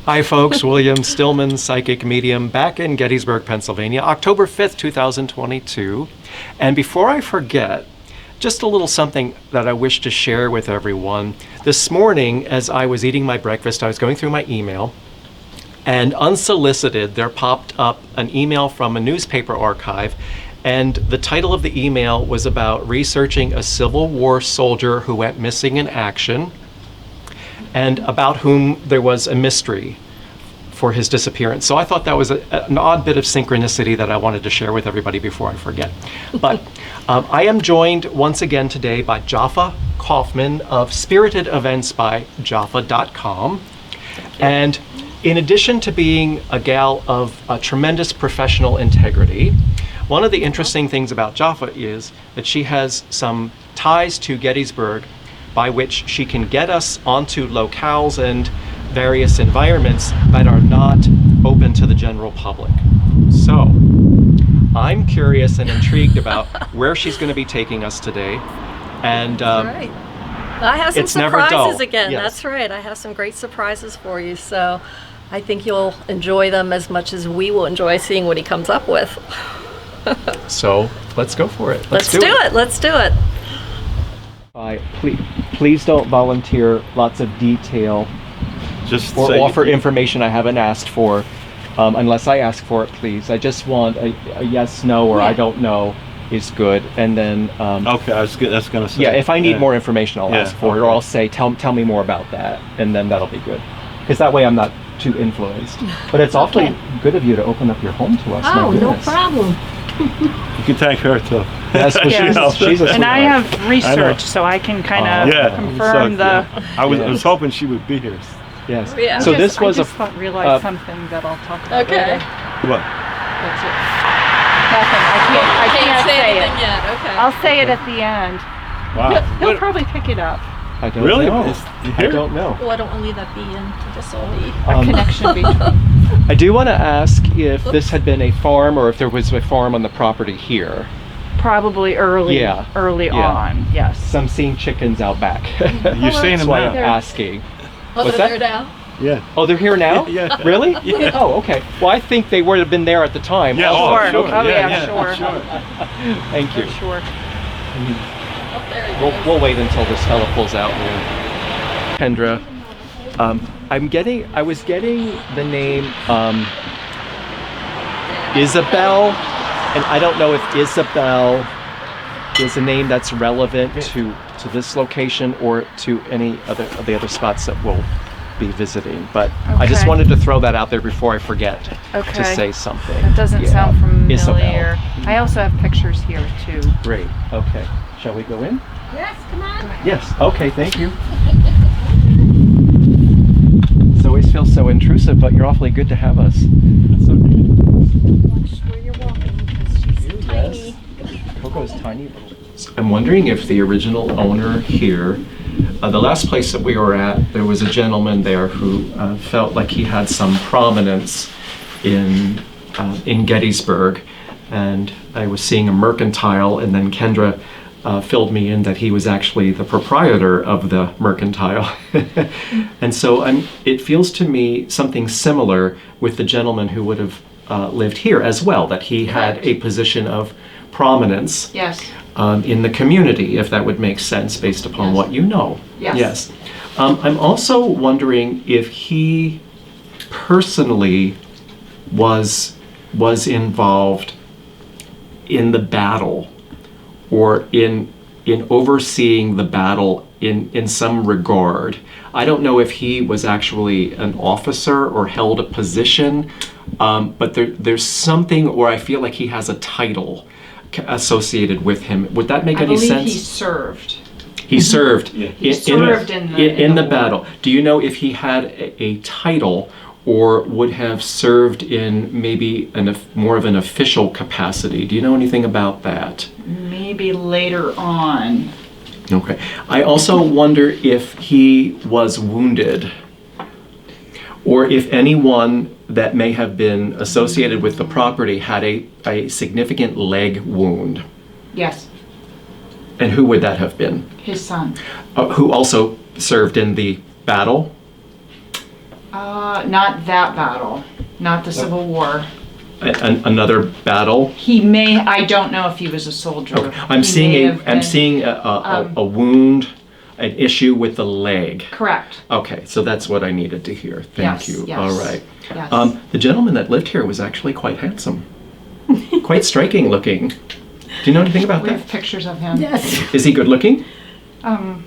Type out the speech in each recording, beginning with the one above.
Hi folks, William Stillman, psychic medium, back in Gettysburg, Pennsylvania, October 5th, 2022. And before I forget, just a little something that I wish to share with everyone. This morning, as I was eating my breakfast, I was going through my email, and unsolicited, there popped up an email from a newspaper archive, and the title of the email was about researching a Civil War soldier who went missing in action, and about whom there was a mystery for his disappearance. So I thought that was an odd bit of synchronicity that I wanted to share with everybody before I forget. But I am joined once again today by Jaffa Kaufman of Spirited Events by Jaffa.com. And in addition to being a gal of tremendous professional integrity, one of the interesting things about Jaffa is that she has some ties to Gettysburg by which she can get us onto locales and various environments that are not open to the general public. So I'm curious and intrigued about where she's going to be taking us today. And right. I have some it's never dull. surprises again. Yes. That's right. I have some great surprises for you. So I think you'll enjoy them as much as we will enjoy seeing what he comes up with. So let's go for it. Let's do it. Let's do it. Please don't volunteer lots of detail Just or say offer information I haven't asked for, unless I ask for it, please. I just want a yes, no, or I don't know is good. And then, Okay, that's gonna say. yeah, if I need more information, I'll ask for it, or okay. I'll say, tell me more about that, and then that'll be good. Because that way I'm not too influenced. But it's awfully good of you to open up your home to us. My Oh, no goodness. problem. You can thank her too. Yes, but Yes. she's a And I sweetheart. have research, so I can kind of Yeah, confirm the. I was hoping she would be here. Yes. Yeah. So this was I just realized something that I'll talk about Okay. later. What? That's it. Nothing. I can't say it. anything yet. Okay. I'll say it at the end. Wow. He'll probably pick it up. I don't Really? know. It's I here? don't know. Well, I don't want to leave that B in. This will be. A connection between. I do want to ask if this had been a farm or if there was a farm on the property here. Probably early. Yeah. Early Yeah. on. Yes. So I'm seeing chickens out back. You're seeing That's them why I'm now? asking. Oh, What's they're that? down. Yeah. Oh, they're here now? Yeah. Really? Yeah. Oh, okay. Well, I think they would have been there at the time. Yeah. also. Sure. Sure. Oh, yeah, yeah, sure. Thank you. For sure. Oh, there he goes. We'll wait until this fella pulls out. Kendra, I was getting the name Isabel, and I don't know if Isabel is a name that's relevant to this location or to any other of the other spots that we'll be visiting. But I just Okay. wanted to throw that out there before I forget to Okay. say something. That doesn't Yeah. sound familiar. Isabel. I also have pictures here too. Great. Okay. Shall we go in? Yes, come on. Yes. Okay. Thank you. It always feels so intrusive, but you're awfully good to have us. That's okay. Watch where you're walking because she's tiny. Coco's tiny. I'm wondering if the original owner here, the last place that we were at, there was a gentleman there who felt like he had some prominence in Gettysburg, and I was seeing a mercantile, and then Kendra filled me in that he was actually the proprietor of the mercantile. And so it feels to me something similar with the gentleman who would have lived here as well, that he had a position of prominence Yes. in the community, if that would make sense based upon what you know. Yes. I'm also wondering if he personally was involved in the battle, or in overseeing the battle in some regard. I don't know if he was actually an officer or held a position, but there's something where I feel like he has a title associated with him. Would that make any sense? I believe he served. He served. He served in the the battle. Do you know if he had a title or would have served in maybe more of an official capacity? Do you know anything about that? Maybe later on. Okay. I also wonder if he was wounded, or if anyone that may have been associated with the property had a significant leg wound. Yes. And who would that have been? His son. Who also served in the battle? Not that battle, not the Civil War. Another battle. He may, I don't know if he was a soldier. Okay. I'm seeing a wound, an issue with the leg. Correct. Okay, so that's what I needed to hear. Thank Yes, you. yes, All right. yes. The gentleman that lived here was actually quite handsome, quite striking looking. Do you know anything about We that? have pictures of him. Yes. Is he good looking? You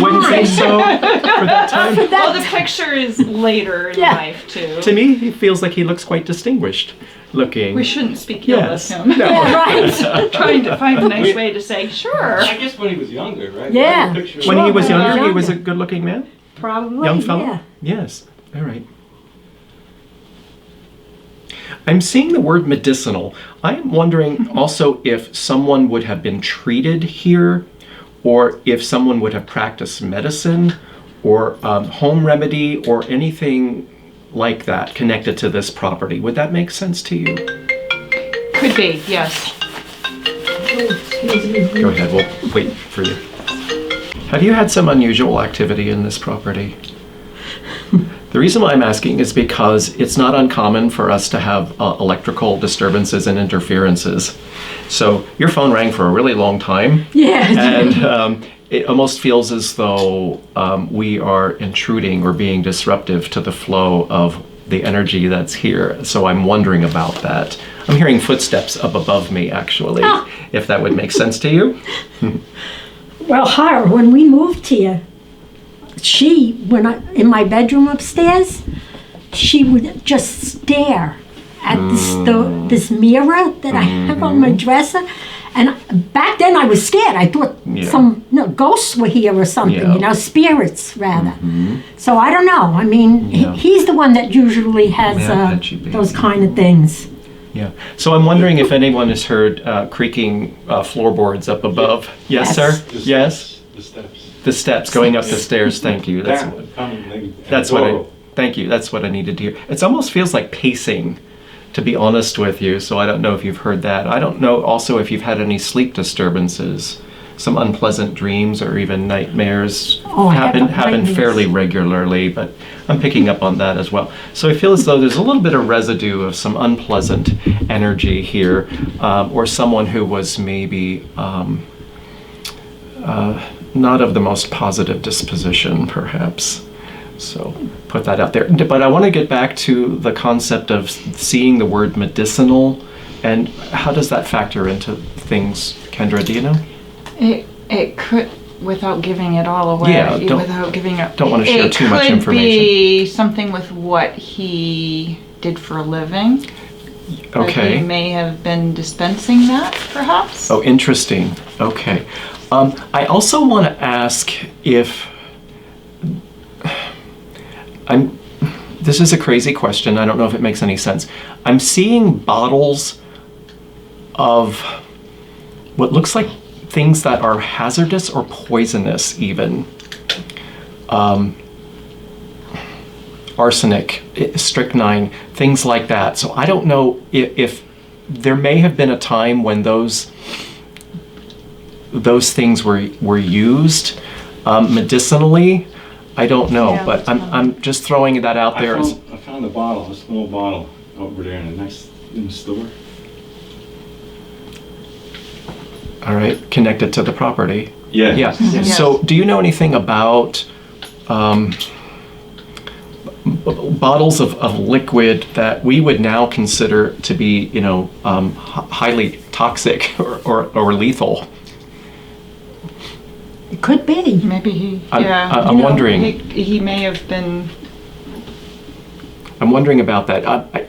wouldn't think so for that time? Well, the picture is later in Yeah. life too. To me, he feels like he looks quite distinguished looking. We shouldn't speak ill Yes. of him. Right. Trying to find a nice way to say, sure. I guess when he was younger, right? Yeah. Like a picture of- When he was Sure, younger, he younger. was a good looking man? Probably. Young fellow? Yeah. Yes. All right. I'm seeing the word medicinal. I'm wondering also if someone would have been treated here, or if someone would have practiced medicine, or home remedy, or anything like that connected to this property. Would that make sense to you? Could be, yes. Go ahead, we'll wait for you. Have you had some unusual activity in this property? The reason why I'm asking is because it's not uncommon for us to have electrical disturbances and interferences. So your phone rang for a really long time. Yeah. And it almost feels as though we are intruding or being disruptive to the flow of the energy that's here. So I'm wondering about that. I'm hearing footsteps up above me, actually, if that would make sense to you. Well, her, when we moved here, in my bedroom upstairs, she would just stare at this mirror that I have on my dresser. And back then I was scared. I thought some ghosts were here or something, Yeah. spirits rather. So I don't know. I mean, Yeah. he's the one that usually has Yeah, that should be. those kind of things. Yeah. So I'm wondering if anyone has heard creaking floorboards up above. Yes, Yes. sir? The Yes? steps, The steps. The steps going up the stairs. Thank you. That's what I. Thank you. That's what I needed to hear. It almost feels like pacing, to be honest with you. So I don't know if you've heard that. I don't know also if you've had any sleep disturbances, some unpleasant dreams or even nightmares. Oh, I have happen nightmares. fairly regularly, but I'm picking up on that as well. So I feel as though there's a little bit of residue of some unpleasant energy here, or someone who was maybe not of the most positive disposition, perhaps. So put that out there. But I want to get back to the concept of seeing the word medicinal, and how does that factor into things, Kendra? Do you know? It could, without giving it all away. Yeah, don't want to share too much information. It could be something with what he did for a living. That Okay. he may have been dispensing that, perhaps. Oh, interesting. Okay. I also want to ask if this is a crazy question. I don't know if it makes any sense. I'm seeing bottles of what looks like things that are hazardous or poisonous even. Arsenic, strychnine, things like that. So I don't know if there may have been a time when those things were used medicinally. I don't know, Yeah, but that's I'm just throwing that out there. I found a bottle, a small bottle, over there in the store. All right, connected to the property. Yeah. Yeah. Yes. So, do you know anything about bottles of liquid that we would now consider to be, highly toxic or lethal? It could be. Maybe he, I'm wondering. He may have been. I'm wondering about that.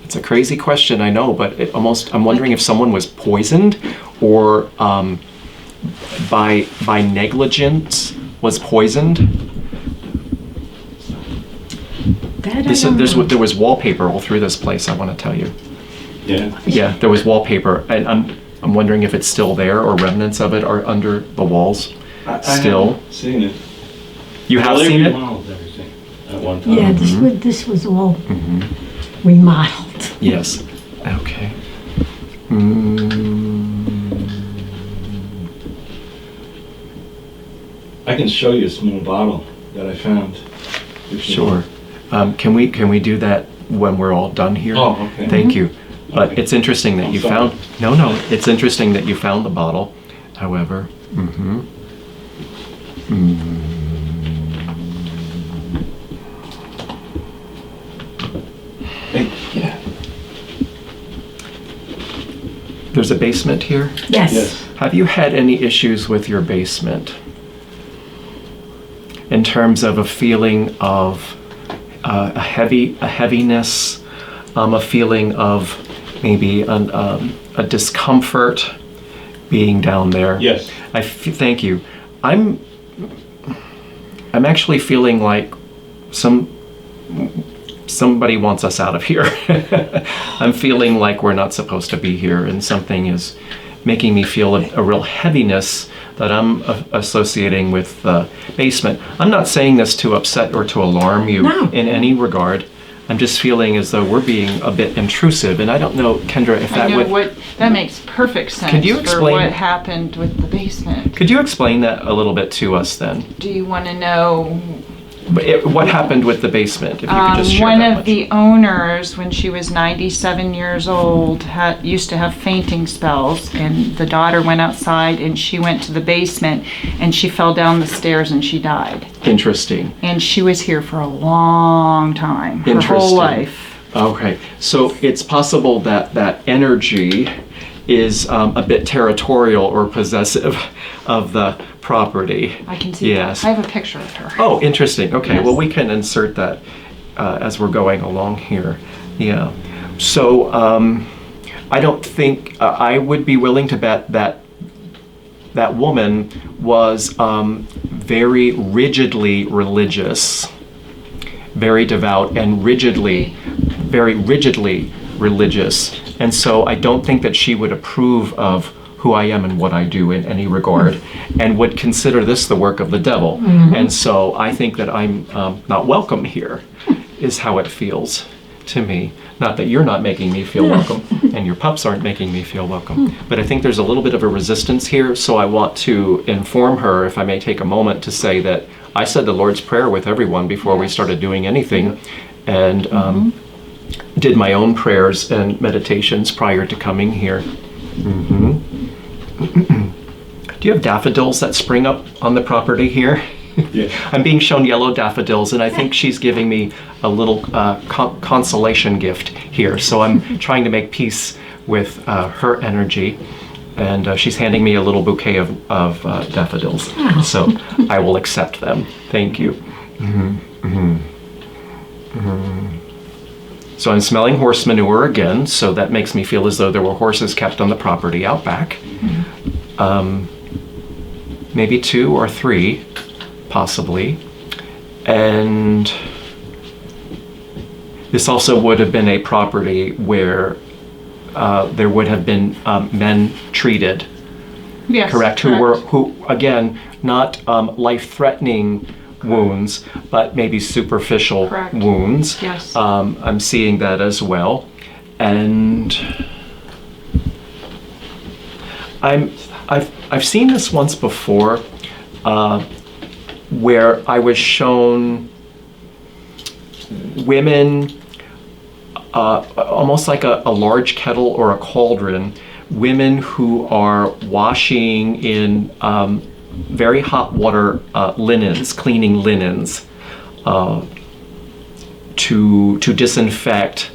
It's a crazy question, I know, but I'm wondering if someone was poisoned or by negligence was poisoned. There was wallpaper all through this place, I want to tell you. Yeah. Yeah, there was wallpaper, and I'm wondering if it's still there or remnants of it are under the walls still. I haven't seen it. You have Well, they seen it? remodeled everything at one time. Yeah, this was all remodeled. Yes. Okay. I can show you a small bottle that I found. Sure. Can we do that when we're all done here? Oh, okay. Thank you. But Okay. it's interesting that I'm you sorry. found. No. It's interesting that you found the bottle. However. Hey, yeah. There's a basement here. Yes. Yes. Have you had any issues with your basement? In terms of a feeling of a heaviness, a feeling of maybe a discomfort being down there. Yes. Thank you. I'm actually feeling like somebody wants us out of here. I'm feeling like we're not supposed to be here, and something is making me feel a real heaviness that I'm associating with the basement. I'm not saying this to upset or to alarm you No. in any regard. I'm just feeling as though we're being a bit intrusive, and I don't know, Kendra, if I that know would... that makes perfect sense Could you for explain- what happened with the basement. Could you explain that a little bit to us then? Do you want to know? What happened with the basement, if you could just share One that of much. the owners, when she was 97 years old, used to have fainting spells, and the daughter went outside and she went to the basement and she fell down the stairs and she died. Interesting. And she was here for a long time, her Interesting. whole life. Okay, so it's possible that that energy is a bit territorial or possessive of the property. I can see Yes. that. I have a picture of her. Oh, interesting. Okay, Yes. well, we can insert that as we're going along here. Yeah. So I don't think I would be willing to bet that that woman was very rigidly religious, very devout, and very rigidly religious. And so I don't think that she would approve of who I am and what I do in any regard, and would consider this the work of the devil. And so I think that I'm not welcome here, is how it feels to me. Not that you're not making me feel welcome, and your pups aren't making me feel welcome, but I think there's a little bit of a resistance here, so I want to inform her, if I may take a moment, to say that I said the Lord's Prayer with everyone before we started doing anything, and did my own prayers and meditations prior to coming here. Do you have daffodils that spring up on the property here? Yeah. I'm being shown yellow daffodils, and I think she's giving me a little consolation gift here. So I'm trying to make peace with her energy, and she's handing me a little bouquet of daffodils. So I will accept them. Thank you. So I'm smelling horse manure again, so that makes me feel as though there were horses kept on the property out back. Maybe 2 or 3, possibly. And this also would have been a property where there would have been men treated, Yes, correct? Who again, not life-threatening wounds, but maybe superficial Correct. wounds. Yes. I'm seeing that as well, and I've seen this once before, where I was shown women, almost like a large kettle or a cauldron, women who are washing in very hot water linens, cleaning linens, to disinfect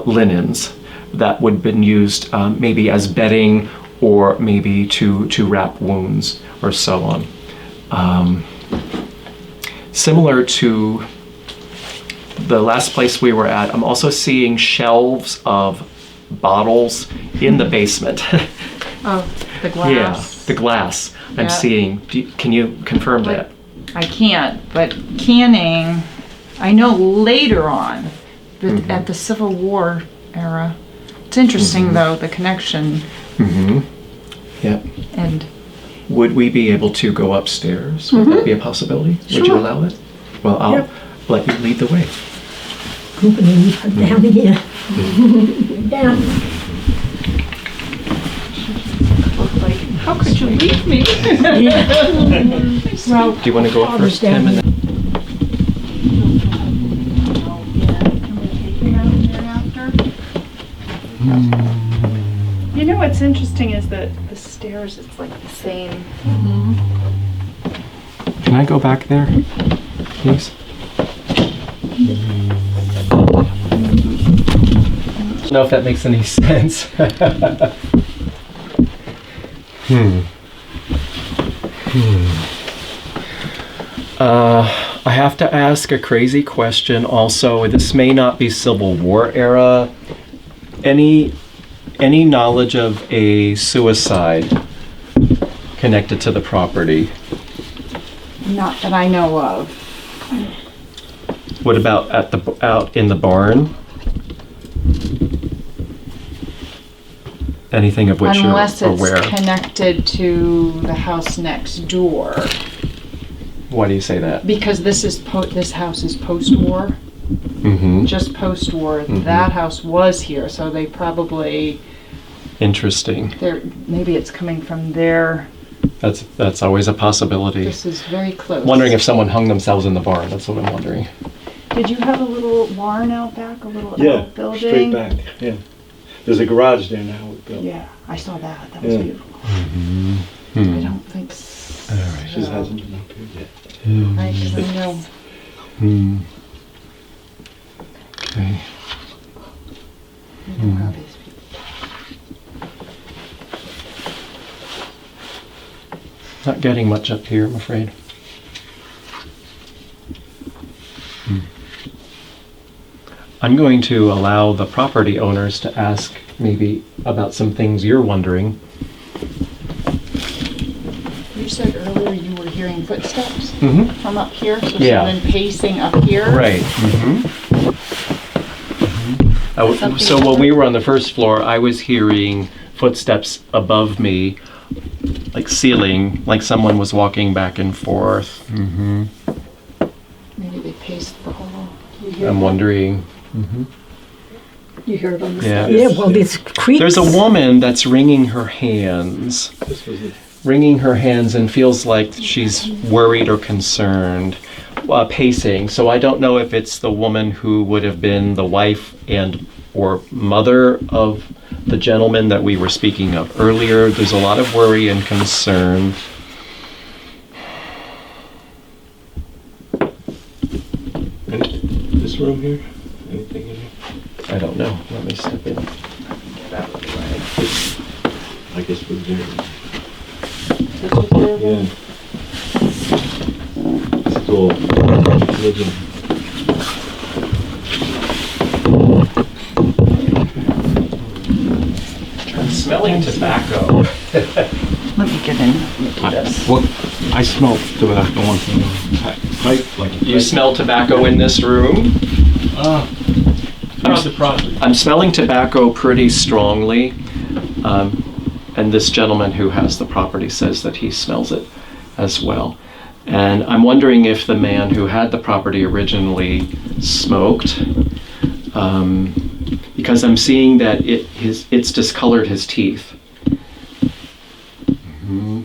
linens that would have been used maybe as bedding or maybe to wrap wounds or so on. Similar to the last place we were at, I'm also seeing shelves of bottles in the basement. Oh, the glass. Yeah, the glass. I'm Yeah. seeing. Can you confirm that? I can't, but canning, I know later on, but at the Civil War era. It's interesting though, the connection, Yeah. and Would we be able to go upstairs? Would that be a possibility? Would you Sure. allow it? Well, I'll Yep. let you lead the way. Opening down here. Down. look like, how could you leave me? Well, Do you want to go up I'll first, just Tim? down And then... You know what's interesting is that the stairs, it's like the same. Can I go back there, please? I don't know if that makes any sense. I have to ask a crazy question also. This may not be Civil War era. Any knowledge of a suicide connected to the property? Not that I know of. What about out in the barn? Anything of which Unless you're it's aware? connected to the house next door. Why do you say that? Because this house is post-war. Mm-hmm. Just post-war. Mhm. That house was here, so they probably Interesting. maybe it's coming from there. That's always a possibility. This is very close. Wondering if someone hung themselves in the barn. That's what I'm wondering. Did you have a little barn out back, a little Yeah, outbuilding? straight back, yeah. There's a garage there now. we built. Yeah, I saw that. That was Yeah. beautiful. Mm-hmm. I don't think so. All right. She hasn't been up here yet. Right, 'cause I know. Hmm. Okay. I know how these people. Not getting much up here, I'm afraid. I'm going to allow the property owners to ask maybe about some things you're wondering. You said earlier you were hearing footsteps Mm-hmm. from up here, so Yeah. someone pacing up here. Right. Mm-hmm. So when we were on the first floor, I was hearing footsteps above me, like ceiling, like someone was walking back and forth. Mm-hmm. Maybe they paced the hall. You hear I'm that? wondering. Mm-hmm. You hear it on the Yeah. side. Yeah, well, these creaks. There's a woman that's wringing her hands. This was it. Wringing her hands and feels like she's worried or concerned, pacing. So I don't know if it's the woman who would have been the wife and or mother of the gentleman that we were speaking of earlier. There's a lot of worry and concern. This room here? Anything in here? I don't know. Let me step in. Get out of the way. I guess we're there. Yeah. Yeah. It's all living. I'm smelling tobacco. Let me get in. Yes. What? I smell tobacco once in a while. Pipe, like a You pipe. smell tobacco in this room? Where's the property? I'm smelling tobacco pretty strongly, and this gentleman who has the property says that he smells it as well. And I'm wondering if the man who had the property originally smoked, because I'm seeing that it's discolored his teeth. Mhm.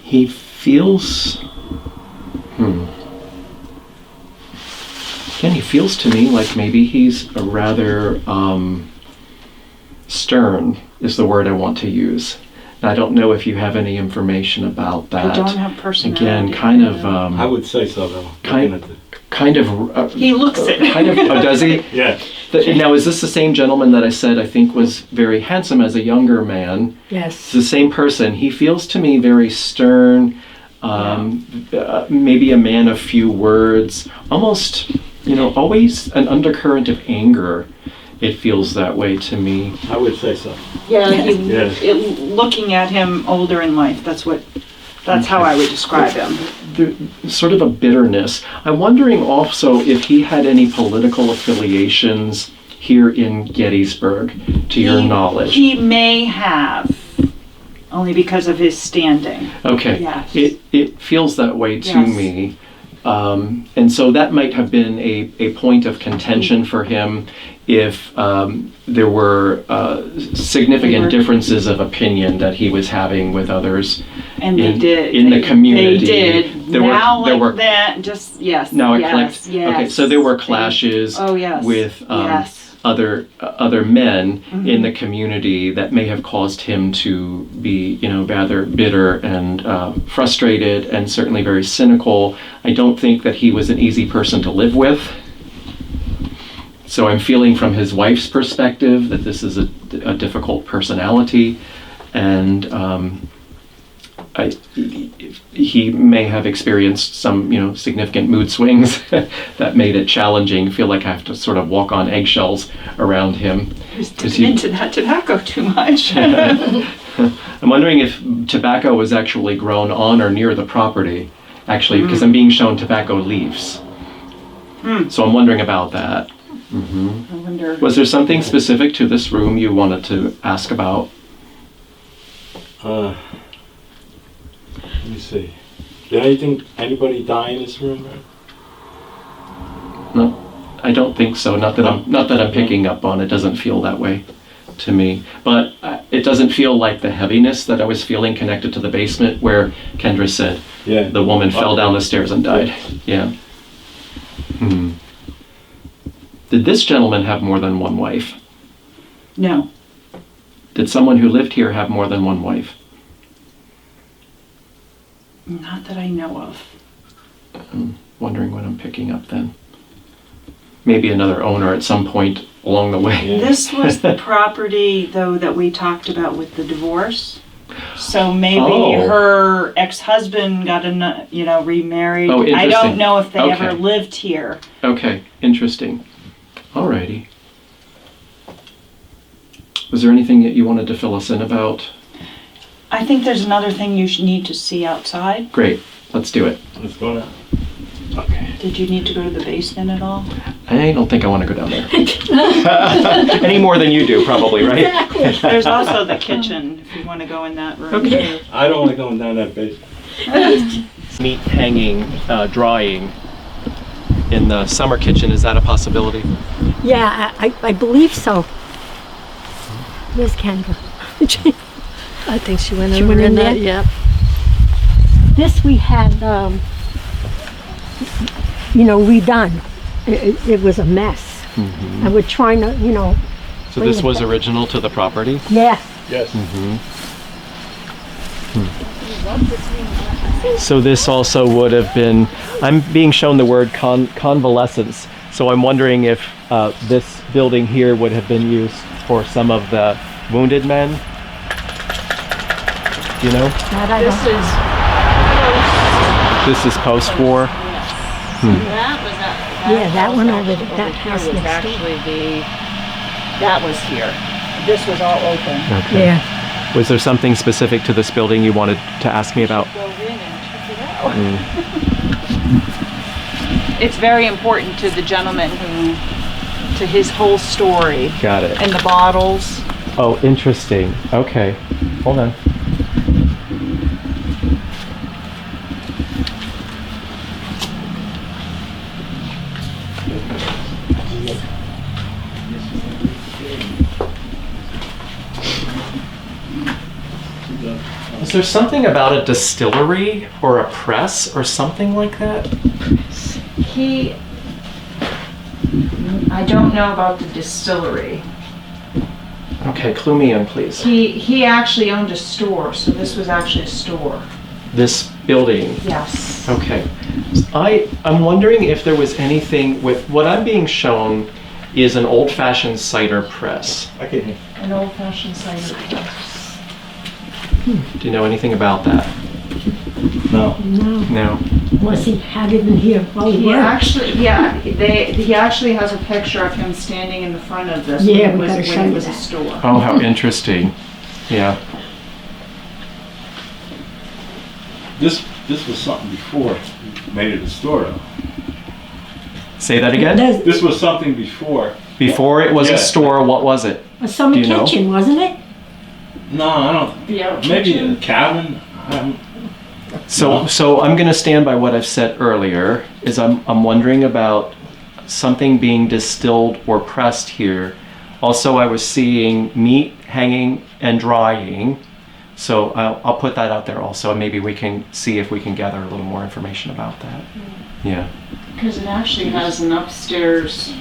He feels. Again, he feels to me like maybe he's a rather stern is the word I want to use. And I don't know if you have any information about that. I don't have personality. Again, kind of. I would say so, though. Kind- Looking at the- Kind of. He looks it. Kind of. Oh, does he? Yeah. Now, is this the same gentleman that I said I think was very handsome as a younger man? Yes. It's the same person. He feels to me very stern, maybe a man of few words, almost, always an undercurrent of anger. It feels that way to me. I would say so. Yeah, Yeah. looking at him older in life, that's how I would describe him. Sort of a bitterness. I'm wondering also if he had any political affiliations here in Gettysburg, to your knowledge. He may have, only because of his standing. Okay. Yes. It feels that way to Yes. me. And so that might have been a point of contention for him if there were significant differences of opinion that he was having with others. And they did. in the community. They did. There now were, there like were, that, just, yes. now it yes, clicked. yes. Okay, so there were clashes Oh, yes. with Yes. other men in the community that may have caused him to be, rather bitter and frustrated and certainly very cynical. I don't think that he was an easy person to live with. So I'm feeling from his wife's perspective that this is a difficult personality, and he may have experienced some, significant mood swings that made it challenging. Feel like I have to sort of walk on eggshells around him. He's dipping into that tobacco too much. I'm wondering if tobacco was actually grown on or near the property, actually, because I'm being shown tobacco leaves. So I'm wondering about that. I wonder. Was there something specific to this room you wanted to ask about? Let me see. Did anybody die in this room? No, I don't think so. Not that I'm picking up on. It doesn't feel that way to me. But it doesn't feel like the heaviness that I was feeling connected to the basement, where Kendra said the woman fell down the stairs and died. Yeah. Did this gentleman have more than one wife? No. Did someone who lived here have more than one wife? Not that I know of. I'm wondering what I'm picking up then. Maybe another owner at some point along the way. Yeah. This was the property, though, that we talked about with the divorce. So maybe Oh. her ex-husband got remarried. Oh, I interesting. don't know if they Okay. ever lived here. Okay, interesting. Alrighty. Was there anything that you wanted to fill us in about? I think there's another thing you should need to see outside. Great, let's do it. Let's go now. Okay. Did you need to go to the basement at all? I don't think I want to go down there. Any more than you do, probably, right? There's also the kitchen, if you want to go in that room. Okay. too. I don't like going down that basement. Meat hanging, drying in the summer kitchen, is that a possibility? Yeah, I believe so. Where's Kendra? I think she went She over went in that. there? Yep. This we had, redone. It was a mess. And we're trying to, So this was original to the property? yeah. Yes. So this also would have been, I'm being shown the word convalescence. So I'm wondering if this building here would have been used for some of the wounded men. Do you know? That I This don't- is This is post-war. that was Yeah, that one over there, that here house was next door. actually that was here. This was all open. Okay. Yeah. Was there something specific to this building you wanted to ask me about? Go in and check it out. It's very important to the gentleman to his whole story. Got it. And the bottles. Oh, interesting. Okay. Hold on. Is there something about a distillery or a press or something like that? I don't know about the distillery. Okay, clue me in, please. He actually owned a store, so this was actually a store. This building. Yes. Okay. I'm wondering if there was anything with what I'm being shown is an old-fashioned cider press. I can hear. An old-fashioned cider press. Do you know anything about that? No. No. Unless he had it in here while we He were. actually, he actually has a picture of him standing in the front of this Yeah, when we it gotta was, show when it you was a that. store. Oh, how interesting. Yeah. This was something before you made it a store. Though. Say that again? There's This was something before. Before it was Yeah. a store, what was it? a summer Do you know? kitchen, wasn't it? No, I don't. Yeah. Maybe a cabin. I don't, So I'm going to stand by what I've said earlier. Is I'm wondering about something being distilled or pressed here. Also, I was seeing meat hanging and drying, So I'll put that out there also, and maybe we can see if we can gather a little more information about that. Yeah, Because it actually has an upstairs.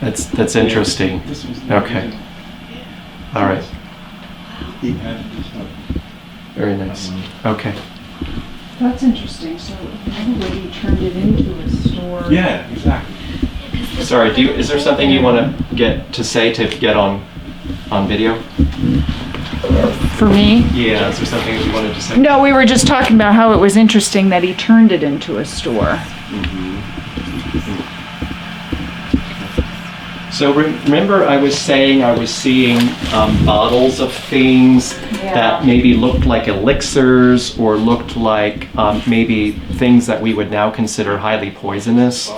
that's interesting. Okay. All right. Very nice. Okay. That's interesting. So maybe he turned it into a store. Yeah, exactly. Sorry, is there something you want to get on video? For me? Yeah, is there something that you wanted to say? No, we were just talking about how it was interesting that he turned it into a store. So remember I was saying I was seeing bottles of things that maybe looked like elixirs or looked like maybe things that we would now consider highly poisonous.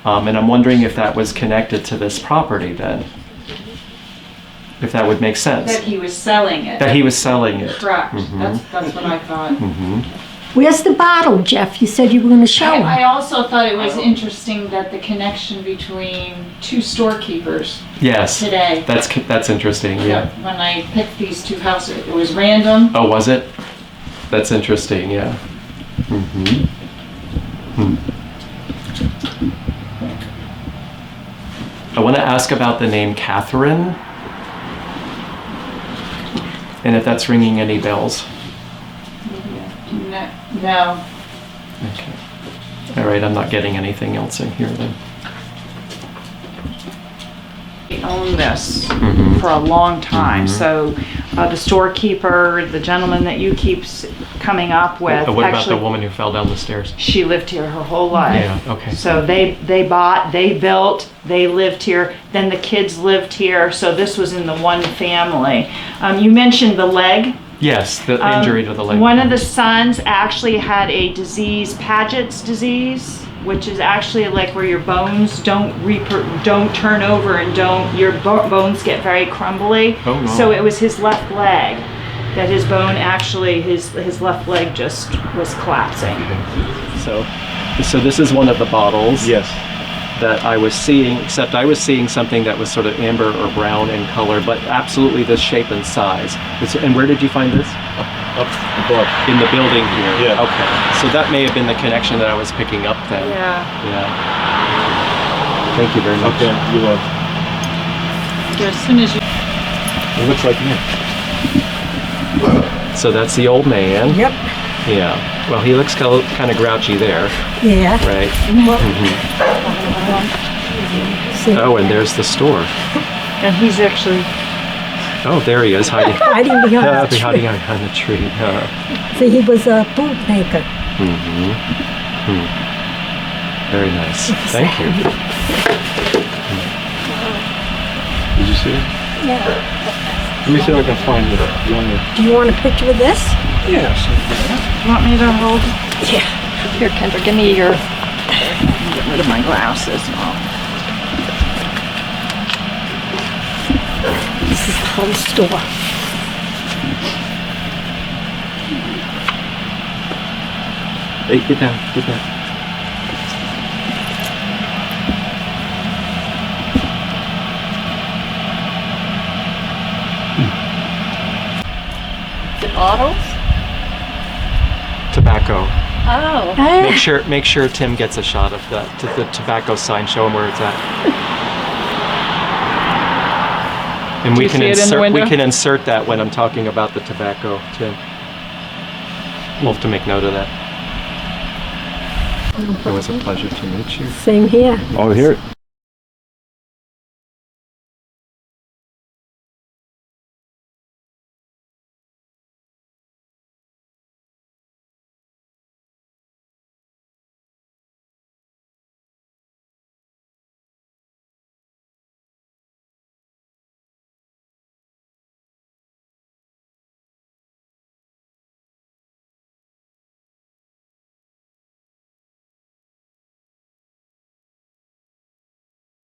And I'm wondering if that was connected to this property then. If that would make sense. That he was selling it. That he was selling it. Correct. That's what I thought. Where's the bottle, Jeff? You said you were going to show him. I also thought it was interesting that the connection between two storekeepers Yes. today. That's interesting, yeah. When I picked these two houses, it was random. Oh, was it? That's interesting, yeah. I want to ask about the name Catherine, and if that's ringing any bells. No. Okay. All right, I'm not getting anything else in here then. We owned this for a long time. So the storekeeper, the gentleman that you keep coming up with, What about actually, the woman who fell down the stairs? she lived here her whole life. Yeah, okay. So they bought, they built, they lived here, then the kids lived here, so this was in the one family. You mentioned the leg. Yes, the injury to the leg. One of the sons actually had a disease, Paget's disease, which is actually like where your bones don't turn over and your bones get very crumbly. Oh, no. So it was his left leg that his bone actually, his left leg just was collapsing. So this is one of the bottles. Yes. That I was seeing, except I was seeing something that was sort of amber or brown in color, but absolutely this shape and size. And where did you find this? Up above. In the building here? Yeah. Okay. So that may have been the connection that I was picking up then. Yeah. Yeah. Thank you very much. Okay, you love. As soon as you. It looks like me. So that's the old man. Yep. Yeah. Well, he looks kind of grouchy there, Yeah. right? See, Oh, and there's the store. And he's actually. Oh, there he is, hiding. hiding behind the Hiding tree. behind the tree. See, he was a bootmaker. Very nice. Thank you. Did you see it? Yeah. Let me see if I can find it. Do you want a picture of this? Yes. Want me to hold? Yeah. Here, Kendra, give me your. Get rid of my glasses. This is the whole store. Hey, get down, get down. The bottles? Tobacco. Oh. Make sure Tim gets a shot of the tobacco sign. Show him where it's at. And we you can see it in the window? insert that when I'm talking about the tobacco, Tim. We'll have to make note of that. It was a pleasure to meet you. Same here. Oh, here.